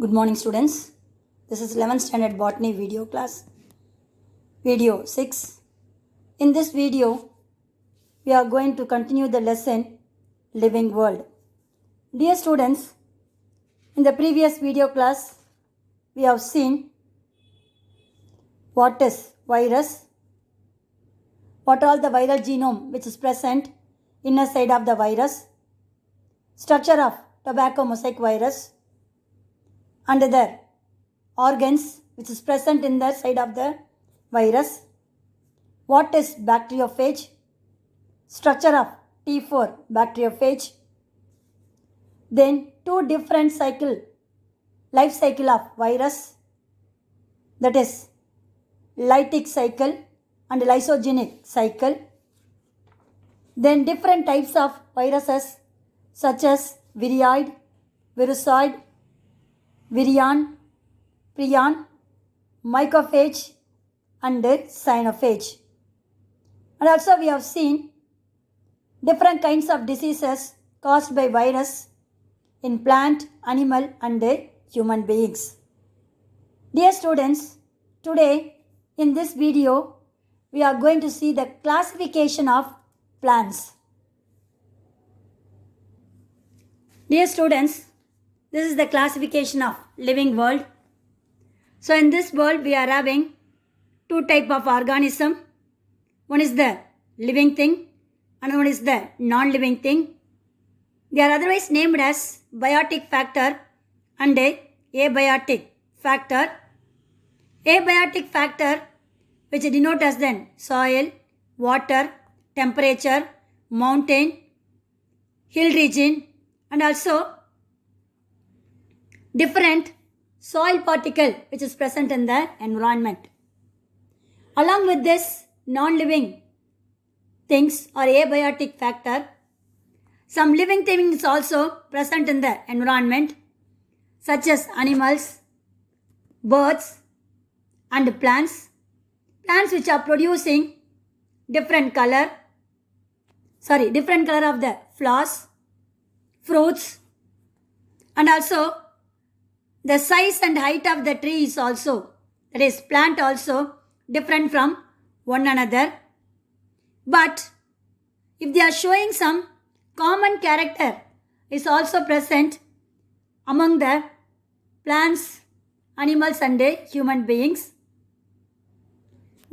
Good morning students. This is 11th standard botany video class. Video 6. In this video, we are going to continue the lesson Living World. Dear students, in the previous video class, we have seen what is virus, what all the viral genome which is present inner side of the virus, structure of tobacco mosaic virus, and the organs which is present in the side of the virus, what is bacteriophage, structure of T4 bacteriophage, then two different life cycle of virus, that is lytic cycle and lysogenic cycle, then different types of viruses such as virion, virusoid, virion, prion, mycophage and cyanophage. And also we have seen different kinds of diseases caused by virus in plant, animal and human beings. Dear students, today in this video we are going to see the classification of plants. Dear students, this is the classification of living world. So in this world we are having two type of organism. One is the living thing and one is the non-living thing. They are otherwise named as biotic factor and abiotic factor. Abiotic factor, which denote as then soil, water, temperature, mountain, hill region and also different soil particle which is present in the environment. Along with this non-living things or abiotic factor, some living things also present in the environment such as animals, birds and plants. Plants which are producing different color of the flowers, fruits, and also the size and height of the tree is also, that is plant also different from one another. But if they are showing some common character is also present among the plants, animals and human beings.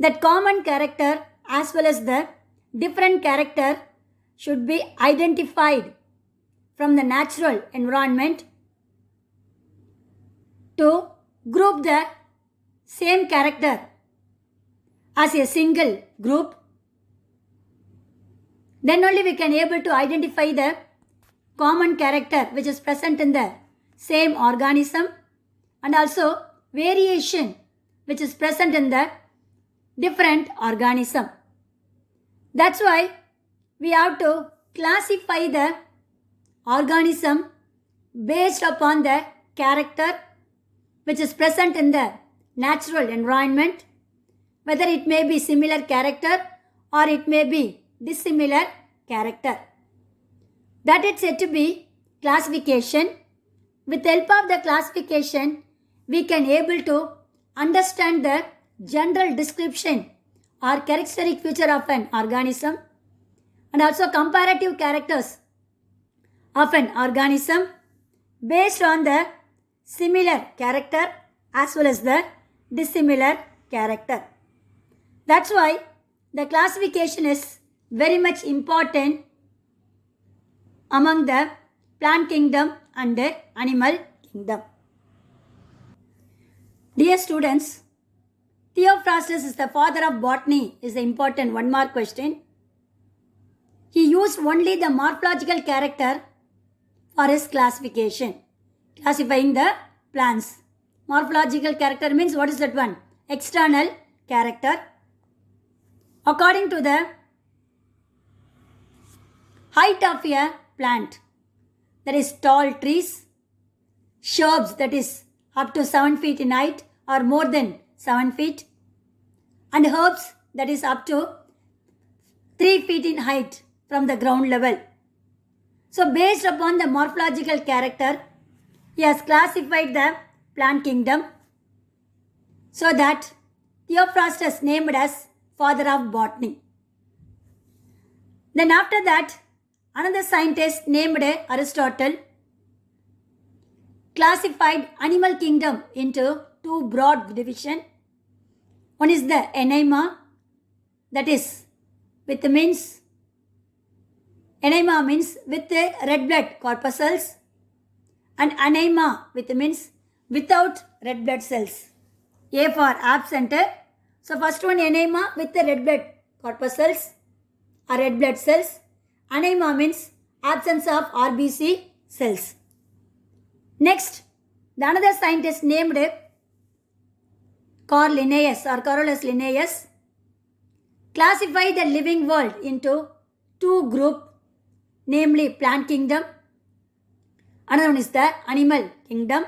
That common character as well as the different character should be identified from the natural environment to group the same character as a single group. Then only we can able to identify the common character which is present in the same organism and also variation which is present in the different organism. That's why we have to classify the organism based upon the character which is present in the natural environment, whether it may be similar character or it may be dissimilar character. That is said to be classification. With the help of the classification, we can able to understand the general description or characteristic feature of an organism and also comparative characters of an organism based on the similar character as well as the dissimilar character. That's why the classification is very much important among the plant kingdom and the animal kingdom. Dear students, Theophrastus is the father of botany is the important one mark question. He used only the morphological character for his classification, classifying the plants. Morphological character means what is that one? External character. According to the height of a plant, that is tall trees, shrubs that is up to 7 feet in height or more than 7 feet, and herbs that is up to 3 feet in height from the ground level. So based upon the morphological character, he has classified the plant kingdom, so that Theophrastus named as father of botany. Then after that, another scientist named Aristotle classified animal kingdom into two broad divisions. One is the Anaima, that is Anaima means with red blood corpuscles, and Anaima means without red blood cells. A for absent. So first one Anaima with the red blood corpuscles or red blood cells. Anaima means absence of RBC cells. Next, the another scientist named Carolus Linnaeus classified the living world into two groups, namely plant kingdom. Another one is the animal kingdom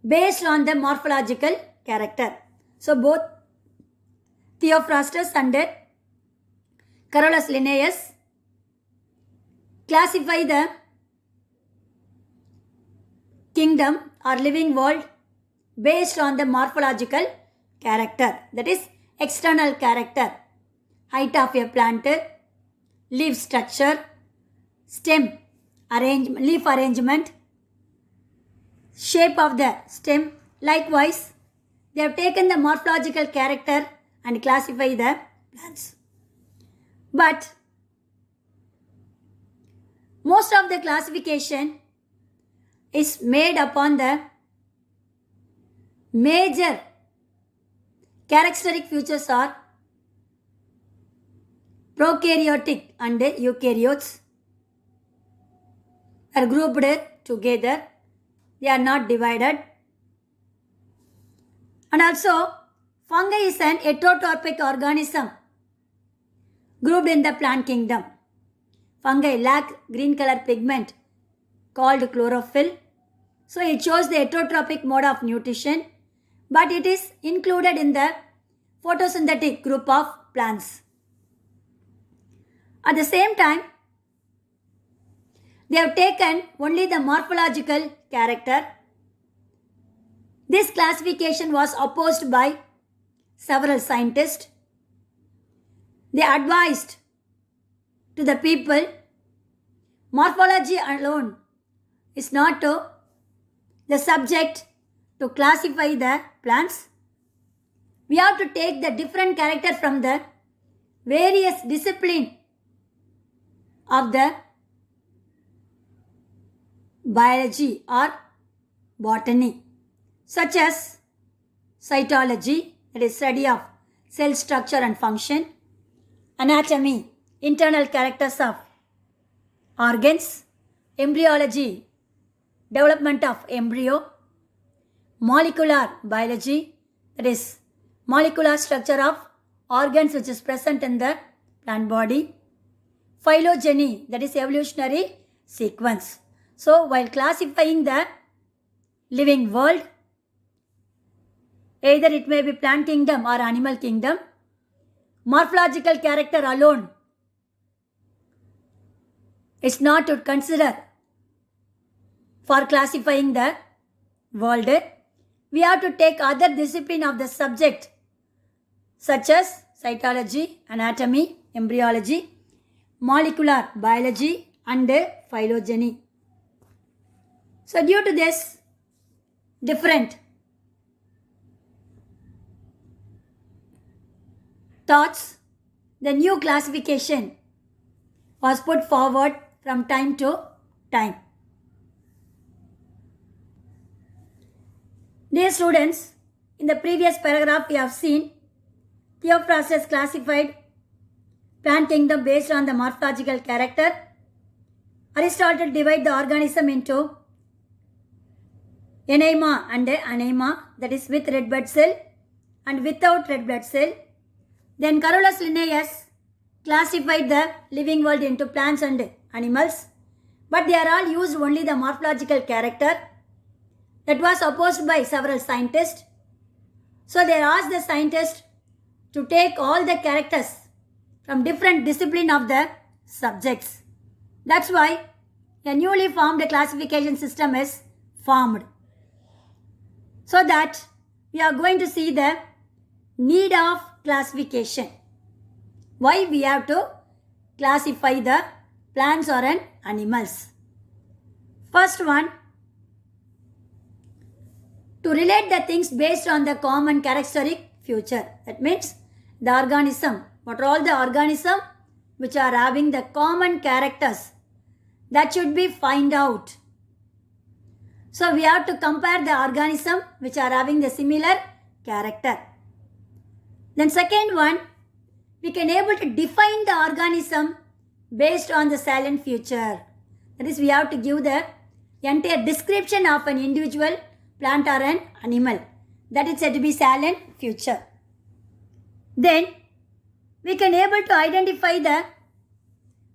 based on the morphological character. So both Theophrastus and Carolus Linnaeus classify the kingdom or living world based on the morphological character, that is external character, height of a plant, leaf structure, stem arrangement, leaf arrangement, shape of the stem. Likewise, they have taken the morphological character and classify the plants. But most of the classification is made upon the major characteristic features are prokaryotic and eukaryotes are grouped together. They are not divided. And also, fungi is an heterotrophic organism grouped in the plant kingdom. Fungi lack green color pigment called chlorophyll. So it shows the heterotrophic mode of nutrition, but it is included in the photosynthetic group of plants. At the same time, they have taken only the morphological character. This classification was opposed by several scientists. They advised to the people, morphology alone is not the subject to classify the plants. We have to take the different character from the various disciplines of the biology or botany, such as cytology, that is study of cell structure and function, anatomy, internal characters of organs, embryology, development of embryo, molecular biology, that is molecular structure of organs which is present in the plant body, phylogeny, that is evolutionary sequence. So while classifying the living world, either it may be plant kingdom or animal kingdom, morphological character alone is not to consider for classifying the world. We have to take other discipline of the subject, such as cytology, anatomy, embryology, molecular biology and phylogeny. So due to this different thoughts, the new classification was put forward from time to time. Dear students, in the previous paragraph we have seen Theophrastus classified plant kingdom based on the morphological character. Aristotle divided the organism into Anaima and Anaima, that is with red blood cell and without red blood cell. Then Carolus Linnaeus classified the living world into plants and animals, but they are all used only the morphological character. That was opposed by several scientists. So they asked the scientists to take all the characters from different discipline of the subjects. That's why a newly formed classification system is formed. So that we are going to see the need of classification. Why we have to classify the plants or animals. First one, to relate the things based on the common characteristic feature. That means the organism. What are all the organisms which are having the common characters? That should be find out. So we have to compare the organism which are having the similar character. Then second one, we can able to define the organism based on the salient feature. That is, we have to give the entire description of an individual plant or an animal. That is said to be salient feature. Then we can able to identify the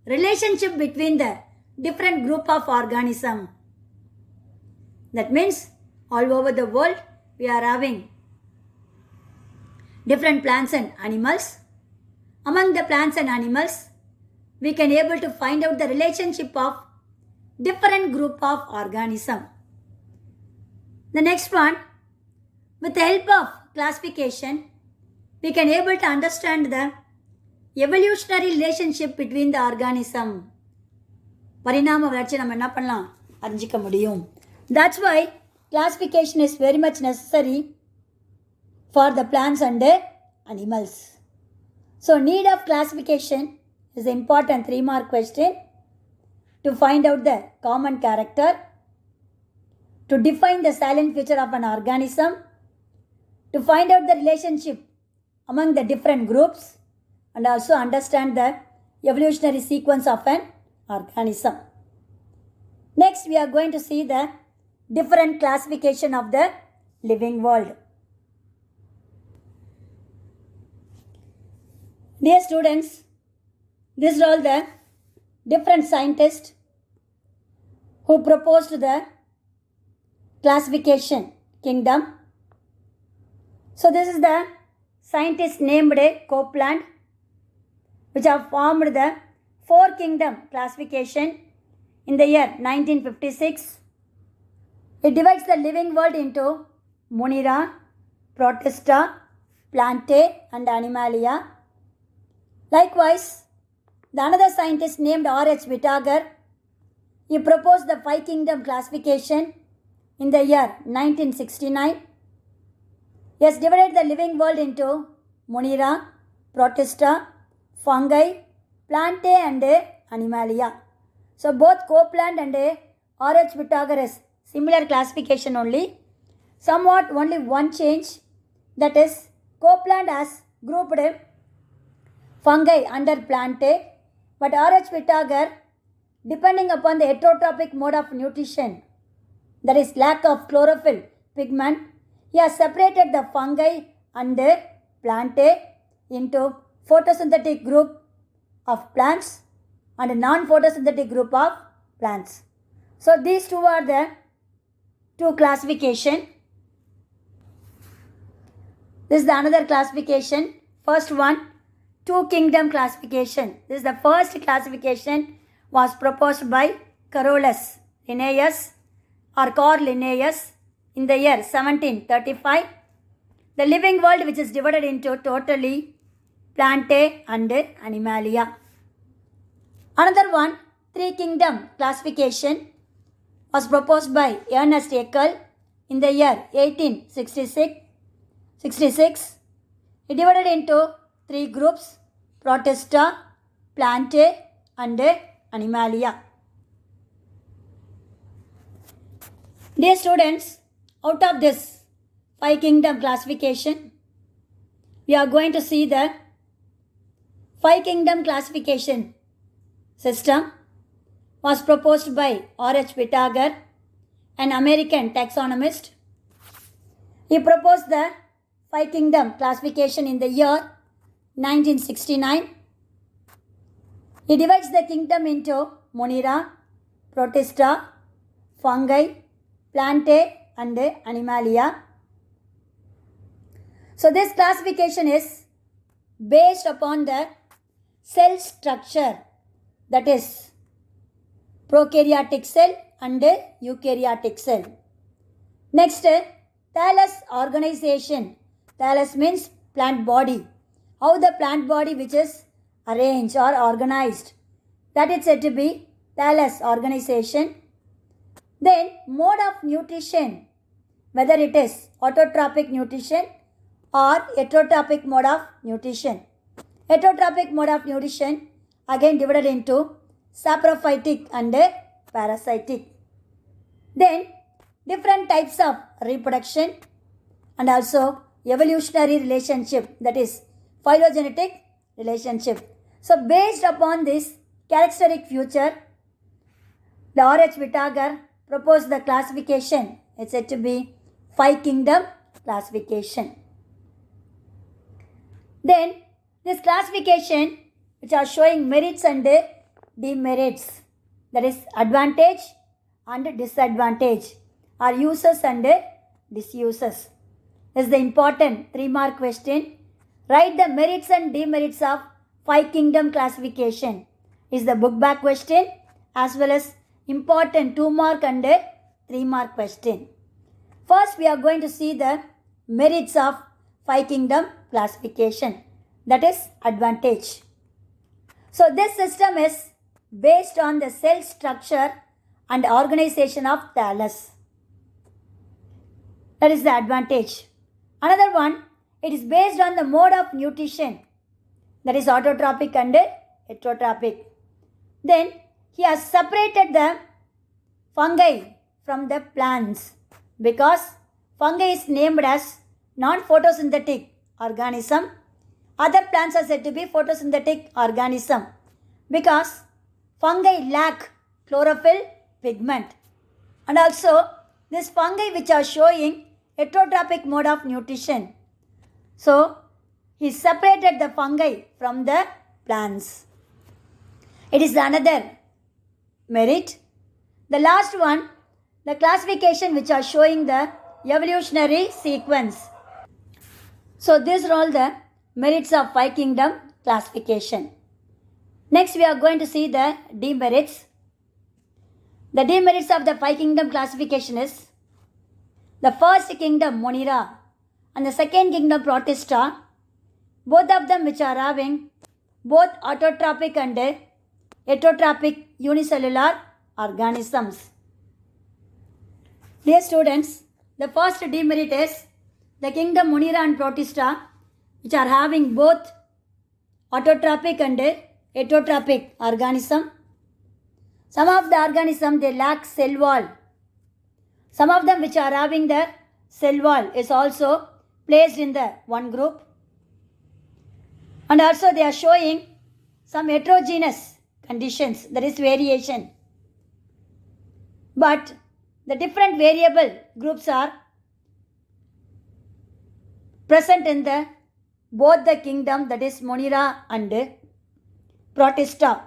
relationship between the different group of organism. That means all over the world we are having different plants and animals. Among the plants and animals, we can able to find out the relationship of different group of organism. The next one, with the help of classification, we can able to understand the evolutionary relationship between the organism. பரிணாம வளர்ச்சி நம்ம என்ன பண்ணலாம் அறிஞ்சிக்க முடியும். That's why classification is very much necessary for the plants and the animals. So need of classification is an important 3-mark question to find out the common character, to define the silent feature of an organism, to find out the relationship among the different groups, and also understand the evolutionary sequence of an organism. Next, we are going to see the different classification of the living world. Dear students, these are all the different scientists who proposed the classification kingdom. So this is the scientist named Copeland, which have formed the 4 kingdom classification in the year 1956. It divides the living world into Munera, Protista, Plantae and Animalia. Likewise, the another scientist named R.H. Whittaker, he proposed the 5 kingdom classification in the year 1969. He has divided the living world into Munera, Protista, Fungi, Plantae and Animalia. So both Copeland and R.H. Whittaker is similar classification only. Somewhat only one change, that is Copeland has grouped fungi under Plantae, but R.H. Whittaker, depending upon the heterotrophic mode of nutrition, that is lack of chlorophyll pigment, he has separated the fungi and Plantae into photosynthetic group of plants and a non-photosynthetic group of plants. So these two are the 2 classification. This is the another classification. First one, 2 kingdom classification. This is the first classification was proposed by Carolus Linnaeus or Carl Linnaeus in the year 1735. The living world which is divided into totally Plantae and Animalia. Another one, 3 kingdom classification was proposed by Ernest Haeckel in the year 1866. It divided into 3 groups, Protista, Plantae and Animalia. Dear students, out of this 5 kingdom classification, we are going to see the 5 kingdom classification system was proposed by R.H. Whittaker, an American taxonomist. He proposed the 5 kingdom classification in the year 1969. He divides the kingdom into Munera, Protista, Fungi, Plantae and Animalia. So this classification is based upon the cell structure, that is prokaryotic cell and eukaryotic cell. Next, thallus organization. Thallus means plant body. How the plant body which is arranged or organized. That is said to be thallus organization. Then mode of nutrition, whether it is autotrophic nutrition or heterotrophic mode of nutrition. Heterotrophic mode of nutrition again divided into saprophytic and parasitic. Then different types of reproduction and also evolutionary relationship, that is phylogenetic relationship. So based upon this characteristic feature, the R.H. Whittaker proposed the classification. It's said to be 5 kingdom classification. Then this classification which are showing merits and demerits, that is advantage and disadvantage, or uses and disuses. This is the important 3-mark question. Write the merits and demerits of 5 kingdom classification is the book back question, as well as important 2-mark and 3-mark question. First we are going to see the merits of 5 kingdom classification, that is advantage. So this system is based on the cell structure and organization of thallus. That is the advantage. Another one, it is based on the mode of nutrition, that is autotrophic and heterotrophic. Then he has separated the fungi from the plants because fungi is named as non-photosynthetic organism. Other plants are said to be photosynthetic organism because fungi lack chlorophyll pigment. And also this fungi which are showing heterotrophic mode of nutrition. So he separated the fungi from the plants. It is another merit. The last one, the classification which are showing the evolutionary sequence. So these are all the merits of 5 kingdom classification. Next we are going to see the demerits. The demerits of the 5 kingdom classification is the first kingdom Monera and the second kingdom Protista, both of them which are having both autotrophic and heterotrophic unicellular organisms. Dear students, the first demerit is the kingdom Monera and Protista which are having both autotrophic and heterotrophic organism. Some of the organisms they lack cell wall. Some of them which are having the cell wall is also placed in the one group. And also they are showing some heterogeneous conditions, there is variation. But the different variable groups are present in the both the kingdom, that is Monera and Protista,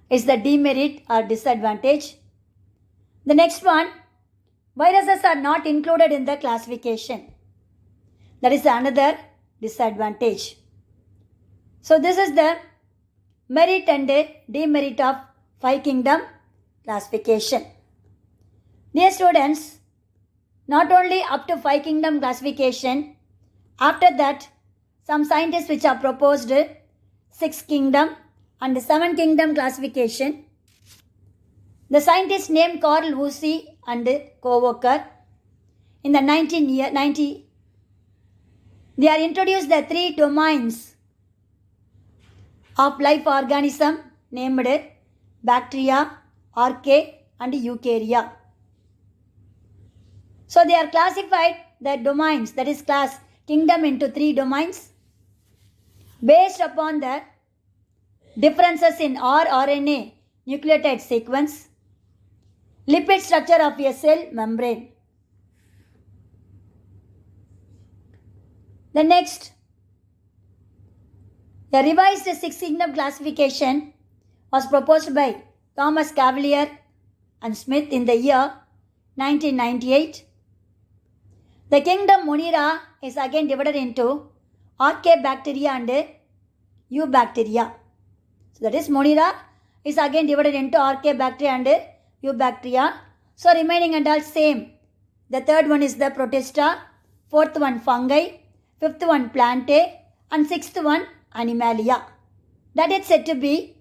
is the demerit or disadvantage. The next one, viruses are not included in the classification. That is another disadvantage. So this is the merit and demerit of 5 kingdom classification. Dear students, not only up to 5 kingdom classification, after that some scientists which are proposed 6 kingdom and 7 kingdom classification. The scientists named Carl Woese and co-worker in the 1990, they are introduced the 3 domains of life organism named bacteria, archaea and eukarya. So they are classified the domains, that is class kingdom, into 3 domains based upon the differences in rRNA nucleotide sequence, lipid structure of a cell membrane. The next, the revised 6 kingdom classification was proposed by Thomas Cavalier and Smith in the year 1998. The kingdom Monera is again divided into Archaebacteria and Eubacteria. So that is Monera is again divided into Archaebacteria and Eubacteria. So remaining and all same. the third one is the Protista, fourth one fungi, fifth one plantae, and sixth one animalia. That is said to be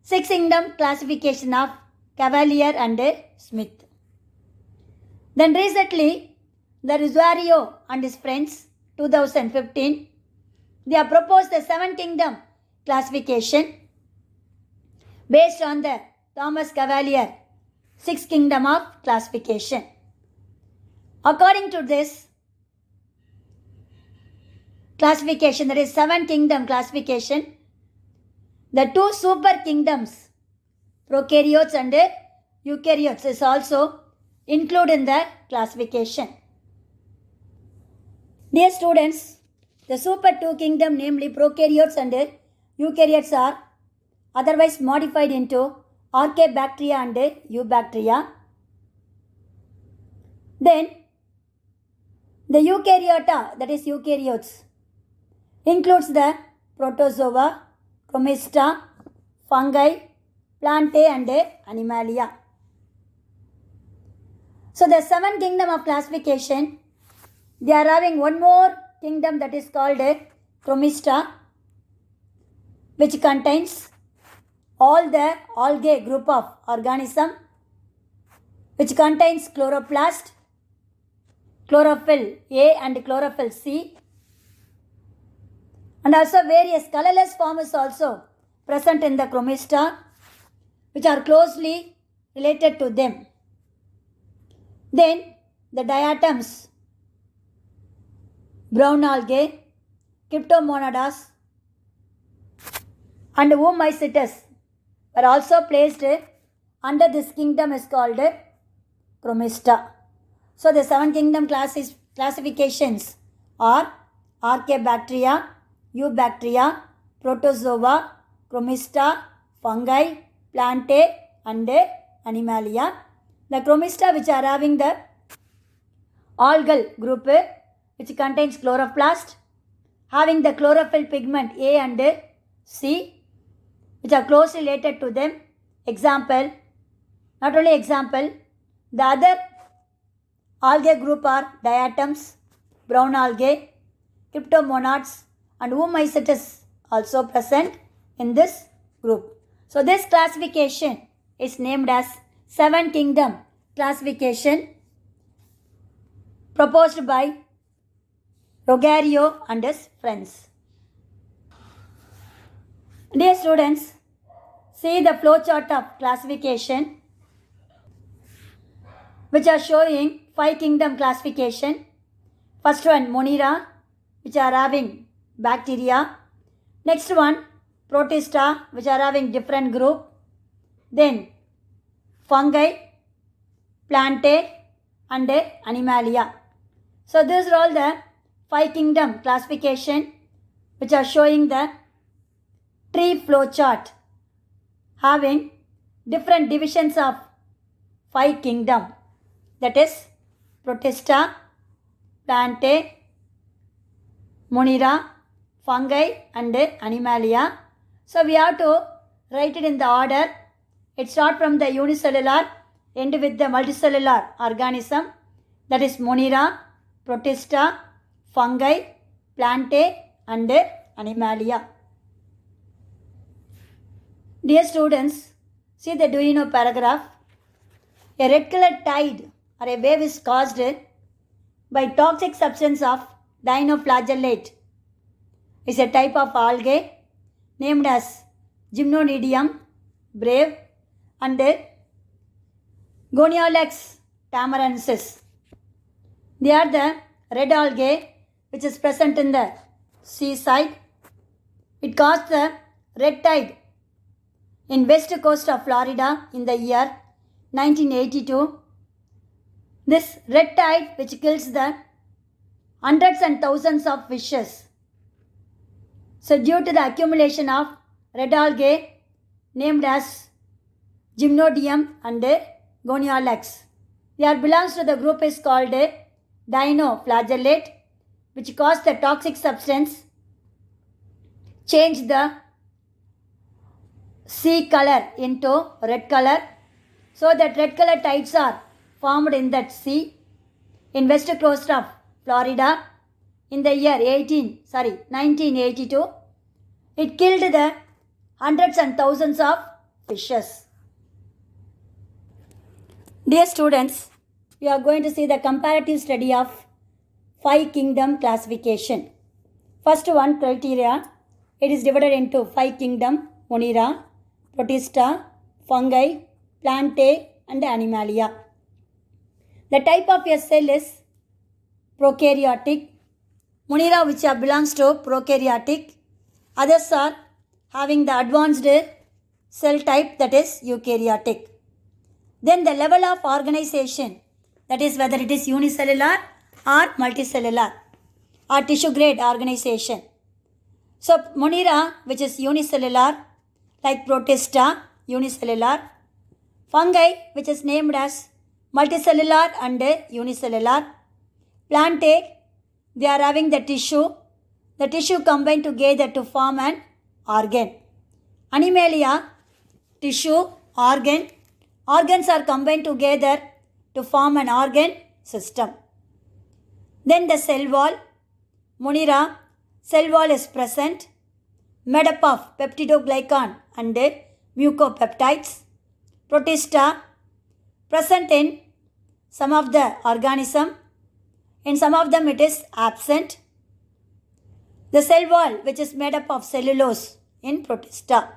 six kingdom classification of Cavalier and Smith. Then recently, the Rosario and his friends, 2015, they have proposed the seven kingdom classification based on the Thomas Cavalier six kingdom of classification. According to this classification, that is seven kingdom classification, the two super kingdoms, prokaryotes and eukaryotes, is also included in the classification. Dear students, the super two kingdom, namely prokaryotes and eukaryotes, are otherwise modified into Archaebacteria and Eubacteria. Then the eukaryota, that is eukaryotes, includes the protozoa, Chromista, fungi, plantae and animalia. So the seven kingdom of classification, they are having one more kingdom that is called Chromista, which contains all the algae group of organism, which contains chloroplast, chlorophyll A and chlorophyll C, and also various colorless forms also present in the Chromista, which are closely related to them. Then the diatoms, brown algae, Cryptomonadas and Oomycetes were also placed under this kingdom is called Chromista. So the seven kingdom classifications are Archaebacteria, Eubacteria, Protozoa, Chromista, fungi, plantae and animalia. The Chromista, which are having the algal group, which contains chloroplast, having the chlorophyll pigment A and C, which are closely related to them. Example, not only example, the other algae group are diatoms, brown algae, cryptomonads and Oomycetes also present in this group. So this classification is named as seven kingdom classification proposed by Rosario and his friends. Dear students, see the flowchart of classification which are showing five kingdom classification. First one Monera, which are having bacteria. Next one Protista, which are having different group. Then fungi, plantae and animalia. So these are all the five kingdom classification which are showing the tree flow chart having different divisions of five kingdom, that is Protista, plantae, Monera, fungi and animalia. So we have to write it in the order. It starts from the unicellular, end with the multicellular organism, that is Monera, Protista, fungi, plantae and animalia. Dear students, see the do you know paragraph. A red colored tide or a wave is caused by toxic substance of dinoflagellate. It's a type of algae named as Gymnonidium brave and Goniolax tamarensis. They are the red algae which is present in the seaside. It caused the red tide in west coast of Florida in the year 1982. This red tide which kills the hundreds and thousands of fishes. So due to the accumulation of red algae named as Gymnodium and Goniolax, they are belongs to the group is called dinoflagellate, which cause the toxic substance change the sea color into red color, so that red color tides are formed in that sea. in West Coast of Florida in the year 1982. It killed the hundreds and thousands of fishes. Dear students, we are going to see the comparative study of 5 kingdom classification. First one criteria, it is divided into 5 kingdom: Monera, Protista, Fungi, Plantae and Animalia. The type of a cell is prokaryotic. Monera which belongs to prokaryotic. Others are having the advanced cell type, that is eukaryotic. Then the level of organization, that is whether it is unicellular or multicellular or tissue grade organization. So Monera which is unicellular, like Protista, unicellular. Fungi which is named as multicellular and unicellular. Plantae, they are having the tissue combined together to form an organ. Animalia, tissue, organs are combined together to form an organ system. Then the cell wall. Monera, cell wall is present, made up of peptidoglycan and mucopeptides. Protista, present in some of the organism, in some of them it is absent. The cell wall which is made up of cellulose in Protista.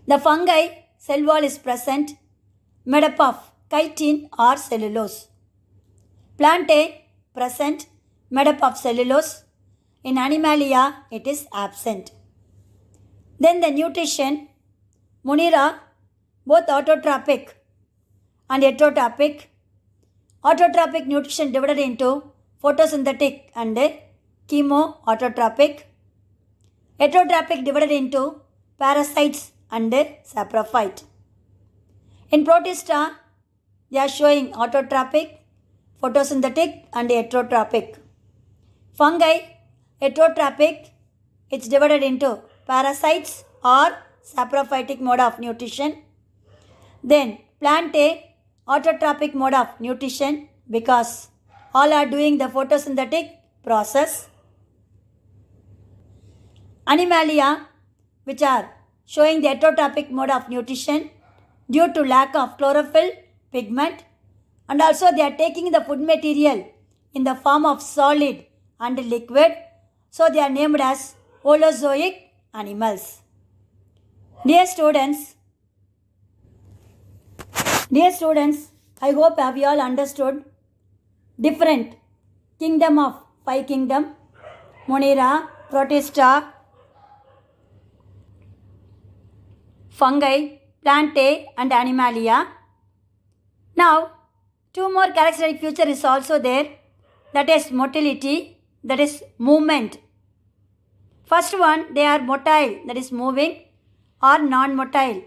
The fungi, cell wall is present, made up of chitin or cellulose. Plantae, present, made up of cellulose. In Animalia, it is absent. Then the nutrition. Monera, both autotrophic and heterotrophic. Autotrophic nutrition divided into photosynthetic and chemoautotrophic. Heterotrophic divided into parasites and saprophyte. In Protista, they are showing autotrophic, photosynthetic and heterotrophic. Fungi, heterotrophic, it's divided into parasites or saprophytic mode of nutrition. Then Plantae, autotrophic mode of nutrition because all are doing the photosynthetic process. Animalia, which are showing the heterotrophic mode of nutrition due to lack of chlorophyll pigment, and also they are taking the food material in the form of solid and liquid, so they are named as holozoic animals. Dear students, I hope have you all understood different kingdom of 5 kingdom: Monera, Protista, Fungi, Plantae and Animalia. Now, 2 more characteristic feature is also there, that is motility, that is movement. First one, they are motile, that is moving, or non-motile.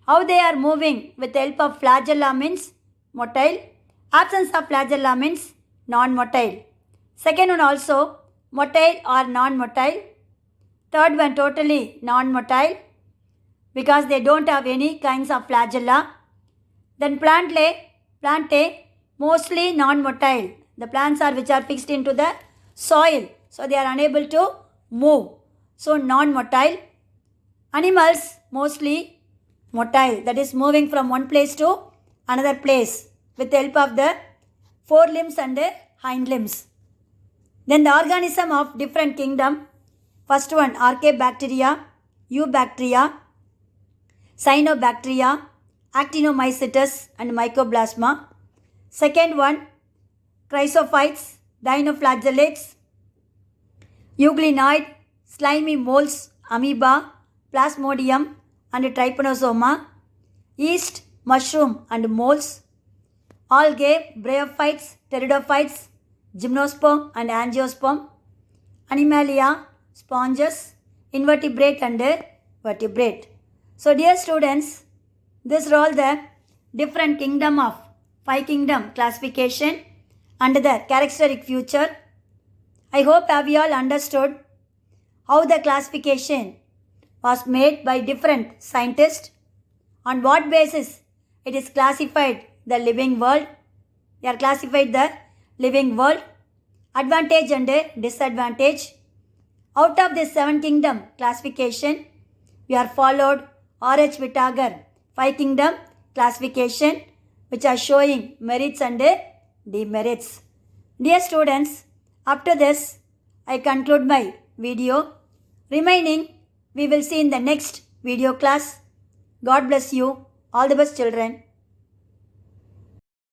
How they are moving? With the help of flagella means motile. Absence of flagella means non-motile. Second one also motile or non-motile. Third one totally non-motile because they don't have any kinds of flagella. Then Plantae, mostly non-motile. The plants are which are fixed into the soil, so they are unable to move. So non-motile. Animals mostly motile, that is moving from one place to another place with the help of the forelimbs and hind limbs. Then the organism of different kingdom. First one, Archaebacteria, Eubacteria, Cyanobacteria, Actinomycetes and Mycoplasma. Second one, Chrysophytes, Dinoflagellates, Euglenoid, slimy moles, amoeba, Plasmodium and Trypanosoma, yeast, mushroom and moles, algae, bryophytes, pteridophytes, gymnosperm and angiosperm, Animalia, sponges, invertebrate and vertebrate. So dear students, these are all the different kingdom of 5 kingdom classification and the characteristic feature. I hope have you all understood how the classification was made by different scientists, on what basis it is classified the living world. we are classified the living world, advantage and disadvantage. Out of this 7 kingdom classification, we are followed R.H. Vitagar 5 kingdom classification, which are showing merits and demerits. Dear students, after this, I conclude my video. Remaining, we will see in the next video class. God bless you. All the best, children.